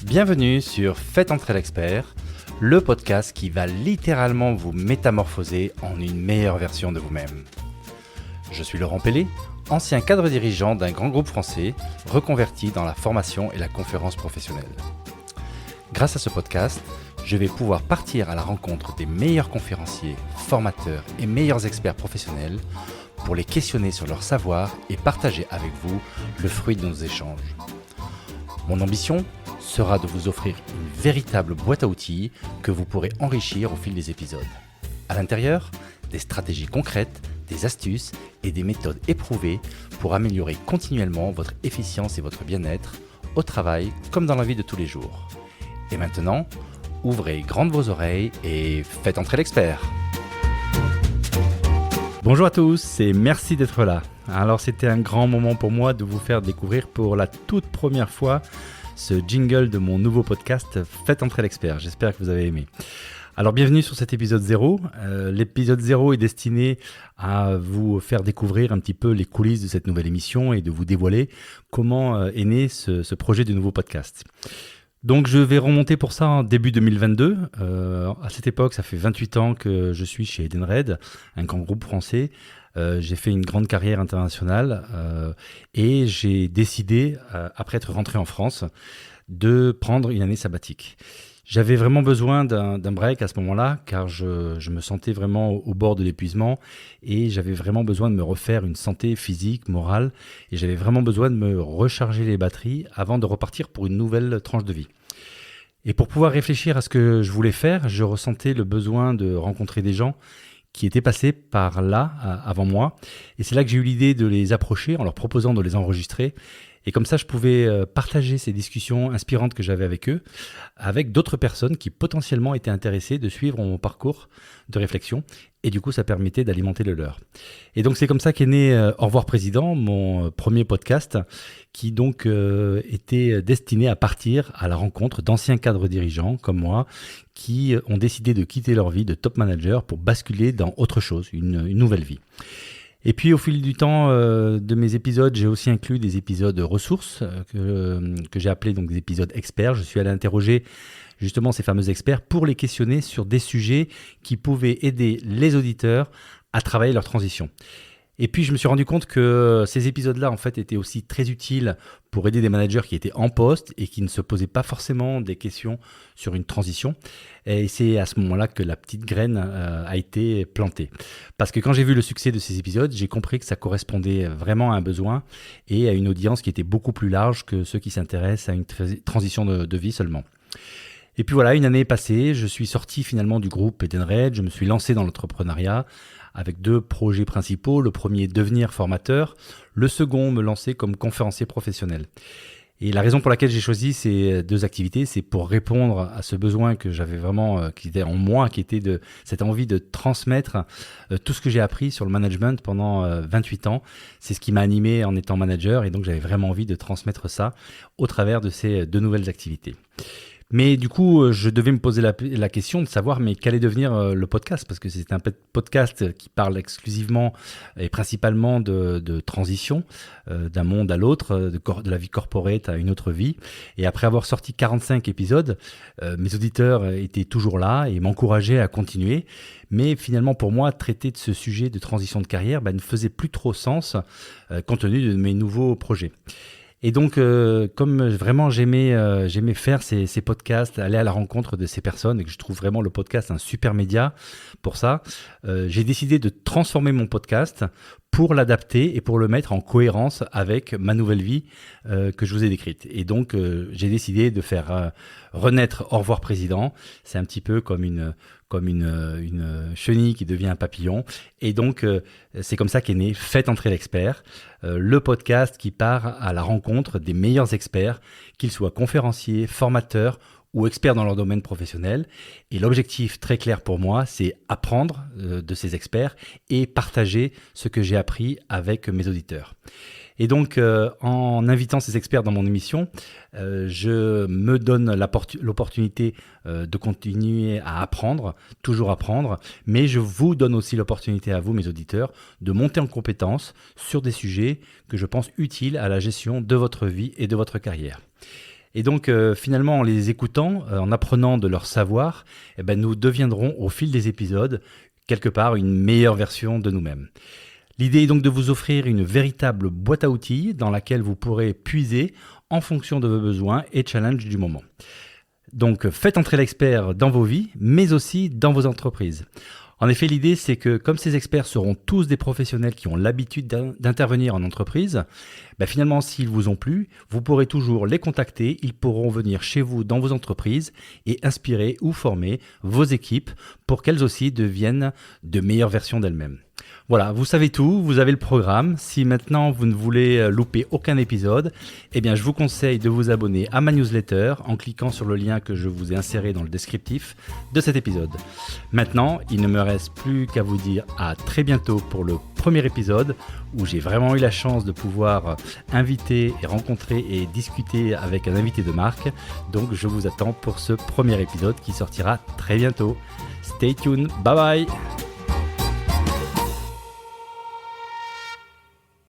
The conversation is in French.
Bienvenue sur Faites entrer l'expert, le podcast qui va littéralement vous métamorphoser en une meilleure version de vous-même. Je suis Laurent Pellet, ancien cadre dirigeant d'un grand groupe français, reconverti dans la formation et la conférence professionnelle. Grâce à ce podcast, je vais pouvoir partir à la rencontre des meilleurs conférenciers, formateurs et meilleurs experts professionnels pour les questionner sur leur savoir et partager avec vous le fruit de nos échanges. Mon ambition sera de vous offrir une véritable boîte à outils que vous pourrez enrichir au fil des épisodes. À l'intérieur, des stratégies concrètes, des astuces et des méthodes éprouvées pour améliorer continuellement votre efficience et votre bien-être au travail comme dans la vie de tous les jours. Et maintenant, ouvrez grandes vos oreilles et faites entrer l'expert. Bonjour à tous et merci d'être là. Alors c'était un grand moment pour moi de vous faire découvrir pour la toute première fois ce jingle de mon nouveau podcast Faites entrer l'expert. J'espère que vous avez aimé. Alors bienvenue sur cet épisode 0. L'épisode 0 est destiné à vous faire découvrir un petit peu les coulisses de cette nouvelle émission et de vous dévoiler comment est né ce projet de nouveau podcast. Donc je vais remonter pour ça en début 2022. À cette époque, ça fait 28 ans que je suis chez Edenred, un grand groupe français. J'ai fait une grande carrière internationale et j'ai décidé, après être rentré en France, de prendre une année sabbatique. J'avais vraiment besoin d'un break à ce moment-là, car je me sentais vraiment au bord de l'épuisement et j'avais vraiment besoin de me refaire une santé physique, morale, et j'avais vraiment besoin de me recharger les batteries avant de repartir pour une nouvelle tranche de vie. Et pour pouvoir réfléchir à ce que je voulais faire, je ressentais le besoin de rencontrer des gens qui étaient passés par là avant moi. Et c'est là que j'ai eu l'idée de les approcher en leur proposant de les enregistrer. Et comme ça, je pouvais partager ces discussions inspirantes que j'avais avec eux, avec d'autres personnes qui potentiellement étaient intéressées de suivre mon parcours de réflexion. Et du coup, ça permettait d'alimenter le leur. Et donc, c'est comme ça qu'est né Au revoir Président, mon premier podcast, qui donc était destiné à partir à la rencontre d'anciens cadres dirigeants comme moi, qui ont décidé de quitter leur vie de top manager pour basculer dans autre chose, une nouvelle vie. Et puis au fil du temps de mes épisodes, j'ai aussi inclus des épisodes ressources que j'ai appelés donc des épisodes experts. Je suis allé interroger justement ces fameux experts pour les questionner sur des sujets qui pouvaient aider les auditeurs à travailler leur transition. Et puis je me suis rendu compte que ces épisodes-là en fait étaient aussi très utiles pour aider des managers qui étaient en poste et qui ne se posaient pas forcément des questions sur une transition. Et c'est à ce moment-là que la petite graine a été plantée. Parce que quand j'ai vu le succès de ces épisodes, j'ai compris que ça correspondait vraiment à un besoin et à une audience qui était beaucoup plus large que ceux qui s'intéressent à une transition de vie seulement. Et puis voilà, une année est passée, je suis sorti finalement du groupe Edenred, je me suis lancé dans l'entrepreneuriat avec 2 projets principaux. Le premier, devenir formateur. Le second, me lancer comme conférencier professionnel. Et la raison pour laquelle j'ai choisi ces 2 activités, c'est pour répondre à ce besoin que j'avais vraiment, qui était en moi, qui était de cette envie de transmettre tout ce que j'ai appris sur le management pendant 28 ans. C'est ce qui m'a animé en étant manager et donc j'avais vraiment envie de transmettre ça au travers de ces 2 nouvelles activités. Mais du coup, je devais me poser la question de savoir mais quallait devenir le podcast, parce que c'est un podcast qui parle exclusivement et principalement de transition, d'un monde à l'autre, de la vie corporate à une autre vie. Et après avoir sorti 45 épisodes, mes auditeurs étaient toujours là et m'encourageaient à continuer. Mais finalement, pour moi, traiter de ce sujet de transition de carrière ne faisait plus trop sens compte tenu de mes nouveaux projets. Et donc, comme vraiment j'aimais faire ces podcasts, aller à la rencontre de ces personnes et que je trouve vraiment le podcast un super média pour ça, j'ai décidé de transformer mon podcast pour l'adapter et pour le mettre en cohérence avec ma nouvelle vie que je vous ai décrite. Et donc, j'ai décidé de faire renaître Au revoir Président. C'est un petit peu comme une chenille qui devient un papillon. Et donc, c'est comme ça qu'est né Faites entrer l'expert, le podcast qui part à la rencontre des meilleurs experts, qu'ils soient conférenciers, formateurs ou experts dans leur domaine professionnel. Et l'objectif très clair pour moi, c'est apprendre de ces experts et partager ce que j'ai appris avec mes auditeurs. Et donc, en invitant ces experts dans mon émission, je me donne l'opportunité de continuer à apprendre, toujours apprendre, mais je vous donne aussi l'opportunité à vous, mes auditeurs, de monter en compétence sur des sujets que je pense utiles à la gestion de votre vie et de votre carrière. Et donc finalement en les écoutant, en apprenant de leur savoir, nous deviendrons au fil des épisodes quelque part une meilleure version de nous-mêmes. L'idée est donc de vous offrir une véritable boîte à outils dans laquelle vous pourrez puiser en fonction de vos besoins et challenges du moment. Donc faites entrer l'expert dans vos vies, mais aussi dans vos entreprises. En effet, l'idée c'est que comme ces experts seront tous des professionnels qui ont l'habitude d'intervenir en entreprise, finalement s'ils vous ont plu, vous pourrez toujours les contacter, ils pourront venir chez vous dans vos entreprises et inspirer ou former vos équipes pour qu'elles aussi deviennent de meilleures versions d'elles-mêmes. Voilà, vous savez tout, vous avez le programme. Si maintenant vous ne voulez louper aucun épisode, je vous conseille de vous abonner à ma newsletter en cliquant sur le lien que je vous ai inséré dans le descriptif de cet épisode. Maintenant, il ne me reste plus qu'à vous dire à très bientôt pour le premier épisode où j'ai vraiment eu la chance de pouvoir inviter et rencontrer et discuter avec un invité de marque. Donc je vous attends pour ce premier épisode qui sortira très bientôt. Stay tuned, bye bye!